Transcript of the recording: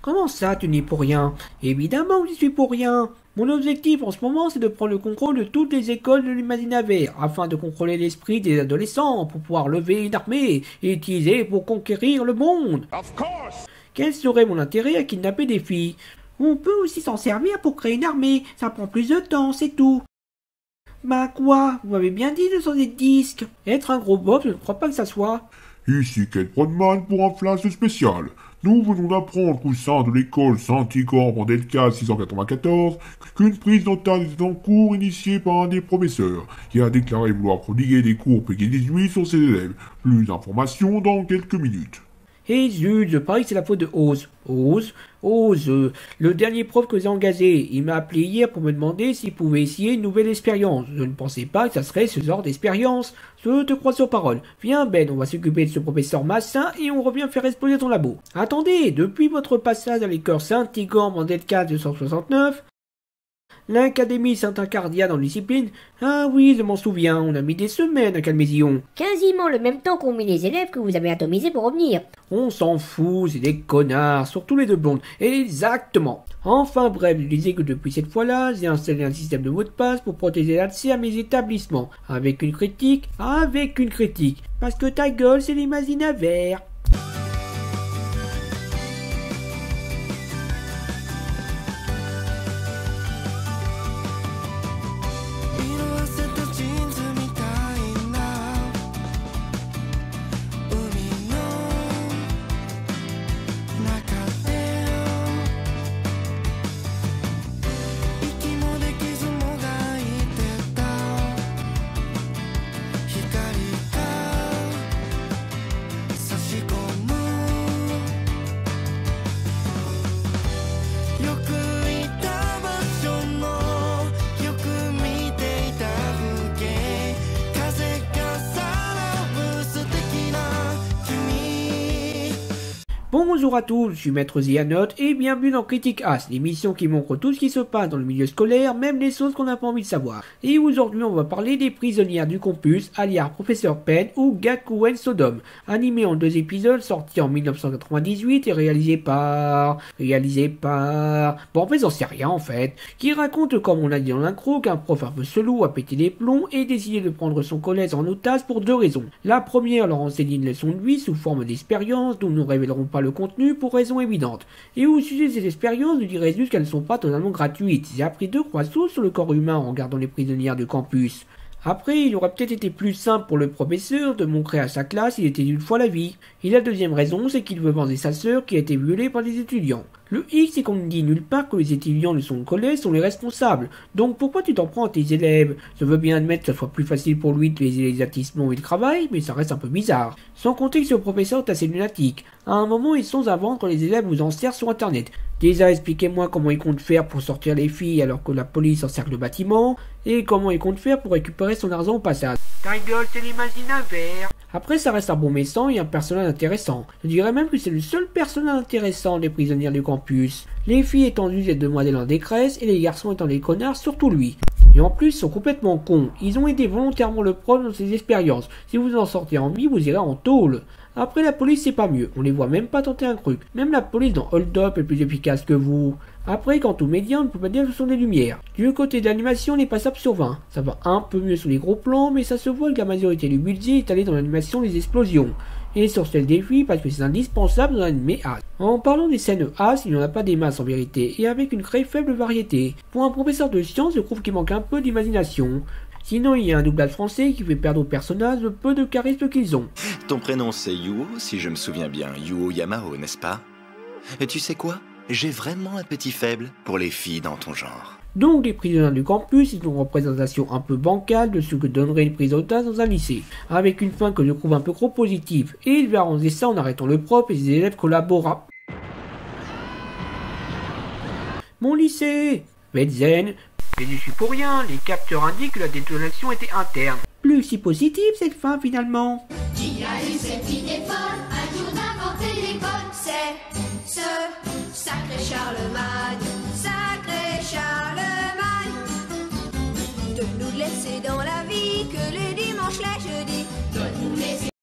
Comment ça, tu n'es pour rien? Évidemment que je suis pour rien. Mon objectif en ce moment, c'est de prendre le contrôle de toutes les écoles de l'Imaginavert, afin de contrôler l'esprit des adolescents, pour pouvoir lever une armée et utiliser pour conquérir le monde. Quel serait mon intérêt à kidnapper des filles? On peut aussi s'en servir pour créer une armée, ça prend plus de temps, c'est tout. Bah quoi? Vous m'avez bien dit de changer de disque. Être un gros bob, je ne crois pas que ça soit. Ici Kate Brodman pour un flash spécial. Nous venons d'apprendre qu'au sein de l'école Saint-Igor Mandelka 694, qu'une prise d'otage était en cours initiée par un des professeurs, qui a déclaré vouloir prodiguer des cours PG-18 sur ses élèves. Plus d'informations dans quelques minutes. Et zut, je parie que c'est la faute de Oz. Oz, le dernier prof que j'ai engagé, il m'a appelé hier pour me demander s'il pouvait essayer une nouvelle expérience. Je ne pensais pas que ça serait ce genre d'expérience. Je te crois sur parole. Viens Ben, on va s'occuper de ce professeur Massin et on revient faire exploser ton labo. Attendez, depuis votre passage à l'école Saint-Igor Mandelka 269, l'Académie Saint-Incardia dans la discipline. Ah oui, je m'en souviens, on a mis des semaines à Calmésion. Quasiment le même temps qu'ont mis les élèves que vous avez atomisés pour revenir. On s'en fout, c'est des connards, surtout les deux blondes. Exactement. Enfin bref, je disais que depuis cette fois-là, j'ai installé un système de mots de passe pour protéger l'accès à mes établissements. Avec une critique. Parce que ta gueule, c'est l'Imaginavert. Bonjour à tous, je suis Maître Zianote et bienvenue dans Critique As, l'émission qui montre tout ce qui se passe dans le milieu scolaire, même les choses qu'on n'a pas envie de savoir. Et aujourd'hui on va parler des prisonnières du campus, alias Professeur Pen ou Gakuen Sodom, animé en 2 épisodes sortis en 1998 et réalisé par... Bon en fait j'en sais rien en fait, qui raconte comme on l'a dit dans l'intro qu'un prof un peu chelou a pété les plombs et décidé de prendre son collège en otage pour 2 raisons. La première leur enseigner une leçon de vie sous forme d'expérience dont nous ne révélerons pas le contenu pour raisons évidentes. Et au sujet de ces expériences, je dirais juste qu'elles ne sont pas totalement gratuites. J'ai appris 2-3 choses sur le corps humain en regardant les prisonnières de campus. Après, il aurait peut-être été plus simple pour le professeur de montrer à sa classe il était d'une fois la vie. Et la deuxième raison, c'est qu'il veut venger sa sœur qui a été violée par des étudiants. Le hic, c'est qu'on ne dit nulle part que les étudiants de son collège sont les responsables. Donc pourquoi tu t'en prends à tes élèves? Je veux bien admettre que ça soit plus facile pour lui de les exactissements et le travail, mais ça reste un peu bizarre. Sans compter que ce professeur est assez lunatique. À un moment, ils sont à vendre quand les élèves vous en servent sur internet. Déjà, expliquez-moi comment ils comptent faire pour sortir les filles alors que la police encercle le bâtiment, et comment ils comptent faire pour récupérer son argent au passage. Ta gueule, c'est l'Imaginavert. Après, ça reste un bon méchant et un personnage intéressant. Je dirais même que c'est le seul personnage intéressant des prisonnières du campus. Les filles étant juste des demoiselles en détresse et les garçons étant des connards, surtout lui. Et en plus, ils sont complètement cons. Ils ont aidé volontairement le prof dans ses expériences. Si vous en sortez en vie, vous irez en tôle. Après, la police, c'est pas mieux. On les voit même pas tenter un truc. Même la police dans Hold Up est plus efficace que vous. Après, quant aux médias, on ne peut pas dire que ce sont des lumières. Du côté de l'animation, on est passable sur 20. Ça va un peu mieux sur les gros plans, mais ça se voit que la majorité du budget est allée dans l'animation des explosions. Et sur celle des filles, parce que c'est indispensable dans l'animé As. En parlant des scènes As, il n'y en a pas des masses en vérité, et avec une très faible variété. Pour un professeur de sciences, je trouve qu'il manque un peu d'imagination. Sinon, il y a un doublage français qui fait perdre aux personnages le peu de charisme qu'ils ont. Ton prénom c'est Yuo, si je me souviens bien. Yuo Yamao, n'est-ce pas? Et tu sais quoi? J'ai vraiment un petit faible pour les filles dans ton genre. Donc les prisonniers du campus, ils ont une représentation un peu bancale de ce que donnerait une prise d'otage dans un lycée, avec une fin que je trouve un peu trop positive, et il va arranger ça en arrêtant le prof et ses élèves collaborent. Mon lycée! Faites zen. Mais je suis pour rien, les capteurs indiquent que la détonation était interne. Plus si positive cette fin finalement. Qui a eu cette idée folle un jour d'inventer l'école? C'est ce sacré Charlemagne, de nous laisser dans la vie que les